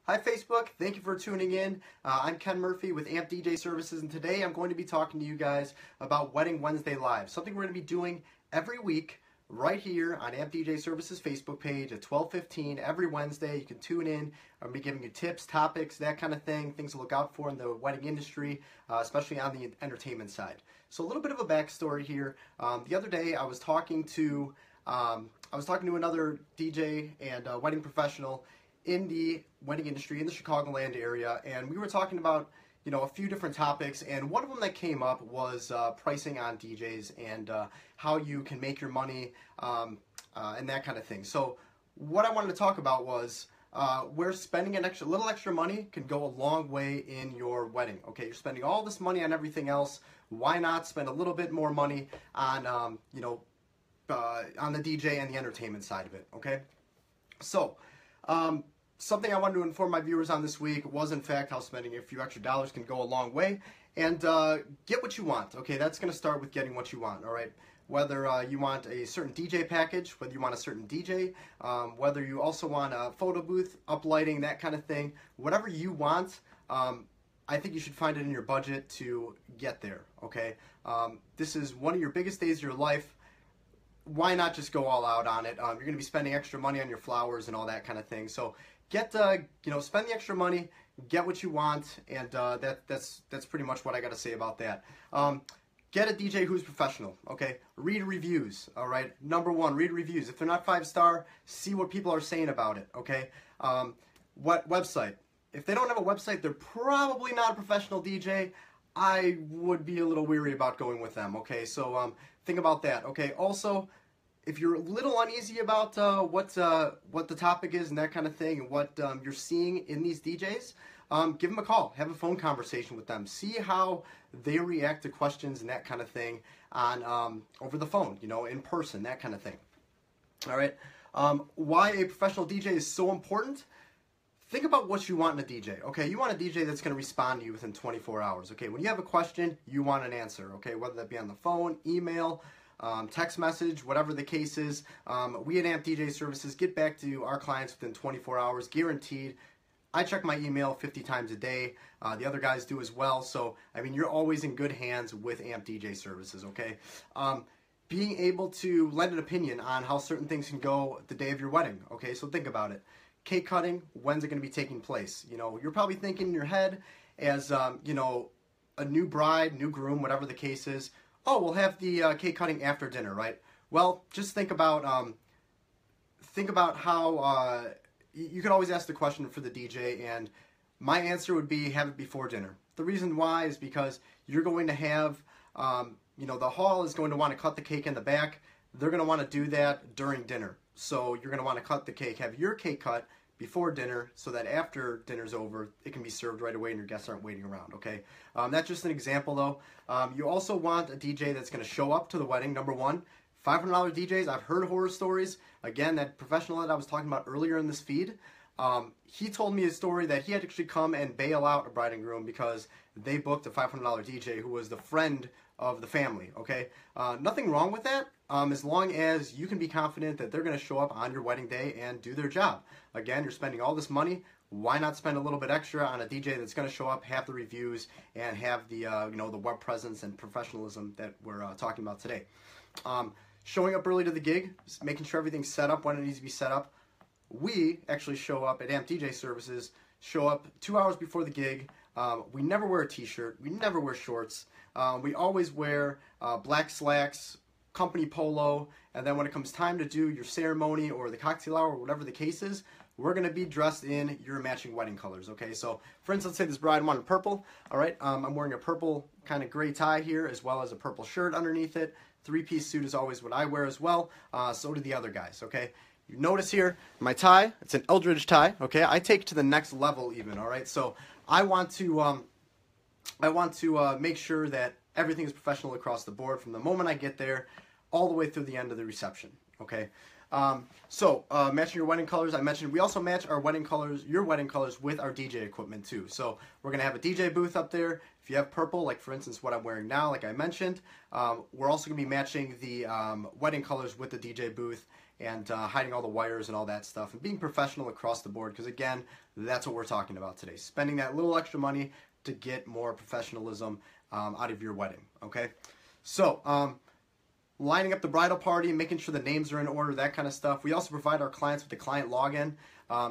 Hi Facebook, thank you for tuning in. I'm Ken Murphy with AMP DJ Services, and today I'm going to be talking to you guys about Wedding Wednesday Live, something we're going to be doing every week right here on AMP DJ Services Facebook page at 12:15 every Wednesday. You can tune in. I'm going to be giving you tips, topics, that kind of thing, things to look out for in the wedding industry, especially on the entertainment side. So a little bit of a backstory here. The other day I was talking to another DJ and wedding professional in the wedding industry in the Chicagoland area, and we were talking about a few different topics, and one of them that came up was pricing on DJs and how you can make your money and that kind of thing. So what I wanted to talk about was where spending a little extra money can go a long way in your wedding. Okay, you're spending all this money on everything else. Why not spend a little bit more money on on the DJ and the entertainment side of it? Okay, so something I wanted to inform my viewers on this week was, in fact, how spending a few extra dollars can go a long way. And get what you want. Okay, that's going to start with getting what you want. All right, whether you want a certain DJ package, whether you want a certain DJ, whether you also want a photo booth, uplighting, that kind of thing. Whatever you want, I think you should find it in your budget to get there. Okay, this is one of your biggest days of your life. Why not just go all out on it? You're going to be spending extra money on your flowers and all that kind of thing. So get spend the extra money, get what you want, and that's pretty much what I got to say about that. Get a DJ who's professional. Okay, read reviews. All right, number one, read reviews. If they're not 5-star, see what people are saying about it. Okay, what website? If they don't have a website, they're probably not a professional DJ. I would be a little weary about going with them. Okay, so think about that. Okay, also, if you're a little uneasy about what the topic is and that kind of thing, and what you're seeing in these DJs, give them a call. Have a phone conversation with them. See how they react to questions and that kind of thing on over the phone, in person, that kind of thing. All right. Why a professional DJ is so important? Think about what you want in a DJ. Okay, you want a DJ that's going to respond to you within 24 hours. Okay, when you have a question, you want an answer. Okay, whether that be on the phone, email, text message, whatever the case is. We at AMP DJ Services get back to our clients within 24 hours, guaranteed. I check my email 50 times a day. The other guys do as well. So, I mean, you're always in good hands with AMP DJ Services, okay? Being able to lend an opinion on how certain things can go the day of your wedding, okay? So think about it. Cake cutting, when's it going to be taking place? You're probably thinking in your head as, a new bride, new groom, whatever the case is. Oh, we'll have the cake cutting after dinner, right? Well, just think about how you could always ask the question for the DJ, and my answer would be have it before dinner. The reason why is because you're going to have, the hall is going to want to cut the cake in the back. They're going to want to do that during dinner. So you're going to want to cut the cake, have your cake cut before dinner, so that after dinner's over, it can be served right away and your guests aren't waiting around, okay? That's just an example, though. You also want a DJ that's going to show up to the wedding, number one. $500 DJs, I've heard horror stories. Again, that professional that I was talking about earlier in this feed, he told me a story that he had to actually come and bail out a bride and groom because they booked a $500 DJ who was the friend of the family, okay? Nothing wrong with that, as long as you can be confident that they're going to show up on your wedding day and do their job. Again, you're spending all this money. Why not spend a little bit extra on a DJ that's going to show up, have the reviews, and have the the web presence and professionalism that we're talking about today? Showing up early to the gig, making sure everything's set up when it needs to be set up. We actually show up at AMP DJ Services, show up 2 hours before the gig. We never wear a t-shirt. We never wear shorts. We always wear black slacks, company polo, and then when it comes time to do your ceremony or the cocktail hour or whatever the case is, we're going to be dressed in your matching wedding colors, okay? So, for instance, say this bride wanted purple, all right? I'm wearing a purple kind of gray tie here as well as a purple shirt underneath it. 3-piece suit is always what I wear as well. So do the other guys, okay? You notice here, my tie, it's an Eldridge tie, okay? I take it to the next level even, all right? So I want to make sure that everything is professional across the board from the moment I get there all the way through the end of the reception, okay? Matching your wedding colors, I mentioned we also match our wedding colors, your wedding colors, with our DJ equipment too. So we're going to have a DJ booth up there. If you have purple, like for instance what I'm wearing now, like I mentioned, we're also going to be matching the wedding colors with the DJ booth and hiding all the wires and all that stuff, and being professional across the board, because again, that's what we're talking about today. Spending that little extra money to get more professionalism out of your wedding, okay? So, lining up the bridal party, making sure the names are in order, that kind of stuff. We also provide our clients with the client login,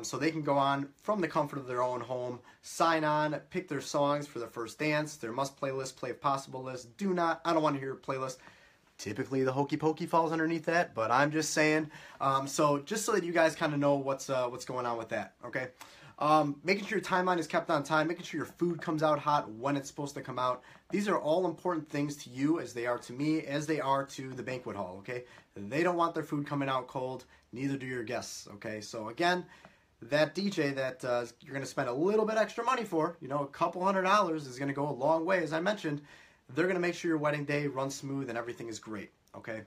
so they can go on from the comfort of their own home, sign on, pick their songs for their first dance, their must playlist, play if possible list, I don't want to hear a playlist. Typically the Hokey Pokey falls underneath that, but I'm just saying, so just so that you guys kind of know what's going on with that, okay? Making sure your timeline is kept on time, making sure your food comes out hot when it's supposed to come out. These are all important things to you as they are to me, as they are to the banquet hall, okay? They don't want their food coming out cold, neither do your guests, okay? So again, that DJ that you're going to spend a little bit extra money for, you know, a couple $100 is going to go a long way, as I mentioned. They're going to make sure your wedding day runs smooth and everything is great, okay?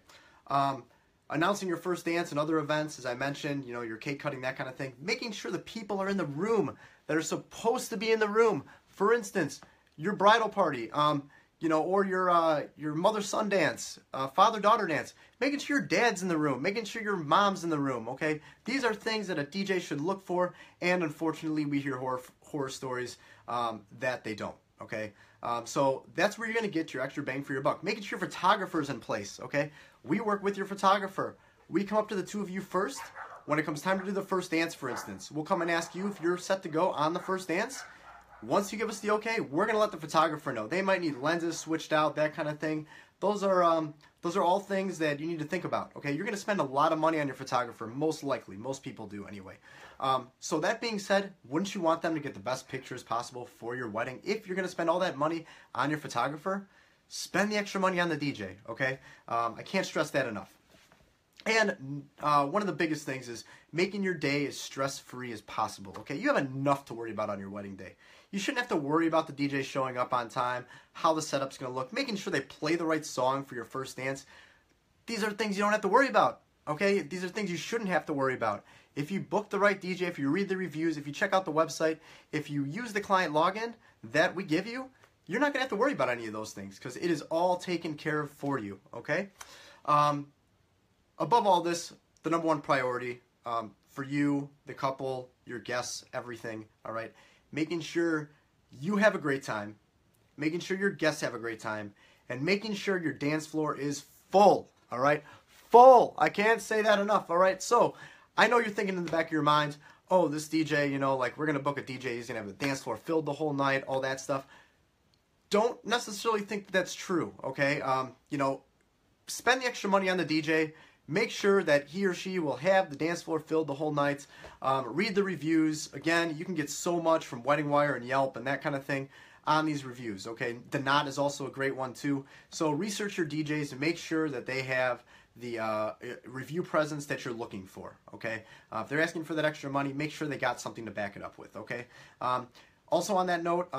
Announcing your first dance and other events, as I mentioned, you know, your cake cutting, that kind of thing. Making sure the people are in the room that are supposed to be in the room. For instance, your bridal party, you know, or your mother-son dance, father-daughter dance. Making sure your dad's in the room. Making sure your mom's in the room, okay? These are things that a DJ should look for, and unfortunately, we hear horror stories that they don't, okay? So that's where you're going to get your extra bang for your buck. Making sure your photographer's in place, okay? We work with your photographer. We come up to the two of you first. When it comes time to do the first dance, for instance, we'll come and ask you if you're set to go on the first dance. Once you give us the okay, we're going to let the photographer know. They might need lenses switched out, that kind of thing. Those are all things that you need to think about, okay? You're going to spend a lot of money on your photographer, most likely. Most people do anyway. So that being said, wouldn't you want them to get the best pictures possible for your wedding? If you're going to spend all that money on your photographer, spend the extra money on the DJ, okay? I can't stress that enough. And one of the biggest things is making your day as stress-free as possible, okay? You have enough to worry about on your wedding day. You shouldn't have to worry about the DJ showing up on time, how the setup's going to look, making sure they play the right song for your first dance. These are things you don't have to worry about, okay? These are things you shouldn't have to worry about. If you book the right DJ, if you read the reviews, if you check out the website, if you use the client login that we give you, you're not going to have to worry about any of those things because it is all taken care of for you, okay? Above all this, the number one priority for you, the couple, your guests, everything, all right? Making sure you have a great time, making sure your guests have a great time, and making sure your dance floor is full, all right? Full. I can't say that enough, all right? So I know you're thinking in the back of your mind, oh, this DJ, you know, like we're going to book a DJ, he's going to have the dance floor filled the whole night, all that stuff. Don't necessarily think that that's true, okay? You know, spend the extra money on the DJ. Make sure that he or she will have the dance floor filled the whole night. Read the reviews. Again, you can get so much from Wedding Wire and Yelp and that kind of thing on these reviews, okay? The Knot is also a great one too. So research your DJs and make sure that they have the review presence that you're looking for, okay? If they're asking for that extra money, make sure they got something to back it up with, okay? Also on that note,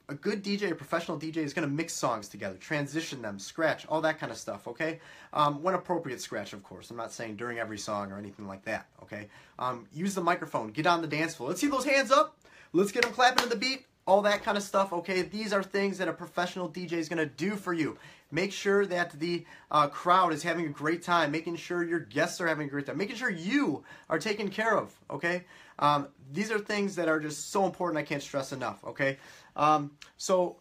a good DJ, a professional DJ, is going to mix songs together, transition them, scratch, all that kind of stuff, okay? When appropriate scratch, of course. I'm not saying during every song or anything like that, okay? Use the microphone. Get on the dance floor. Let's see those hands up. Let's get them clapping to the beat. All that kind of stuff, okay? These are things that a professional DJ is going to do for you. Make sure that the crowd is having a great time, making sure your guests are having a great time, making sure you are taken care of, okay? These are things that are just so important I can't stress enough, okay? So,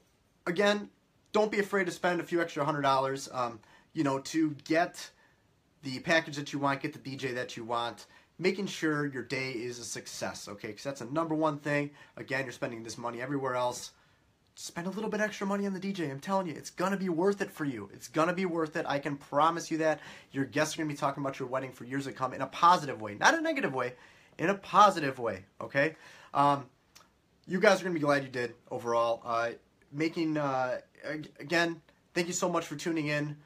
again, don't be afraid to spend a few extra $100, you know, to get the package that you want, get the DJ that you want, making sure your day is a success, okay? Because that's the number one thing. Again, you're spending this money everywhere else. Spend a little bit extra money on the DJ. I'm telling you, it's going to be worth it for you. It's going to be worth it. I can promise you that. Your guests are going to be talking about your wedding for years to come in a positive way, not a negative way, in a positive way, okay? You guys are going to be glad you did overall. Again, thank you so much for tuning in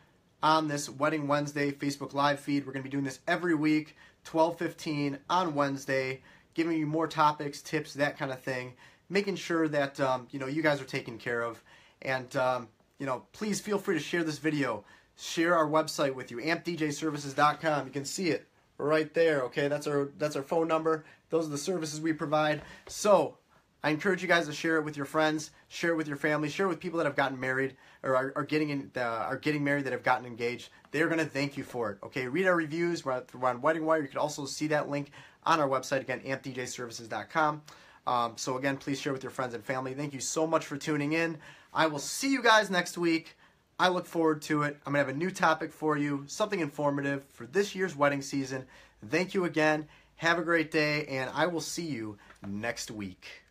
on this Wedding Wednesday Facebook Live feed. We're going to be doing this every week, 12:15 on Wednesday, giving you more topics, tips, that kind of thing, making sure that you know, you guys are taken care of. And you know, please feel free to share this video. Share our website with you, ampdjservices.com. You can see it right there, okay? That's our phone number. Those are the services we provide. So, I encourage you guys to share it with your friends, share it with your family, share it with people that have gotten married or are getting married, that have gotten engaged. They're going to thank you for it. Okay, read our reviews. We're on Wedding Wire. You can also see that link on our website, again, ampdjservices.com. So again, please share with your friends and family. Thank you so much for tuning in. I will see you guys next week. I look forward to it. I'm going to have a new topic for you, something informative for this year's wedding season. Thank you again. Have a great day, and I will see you next week.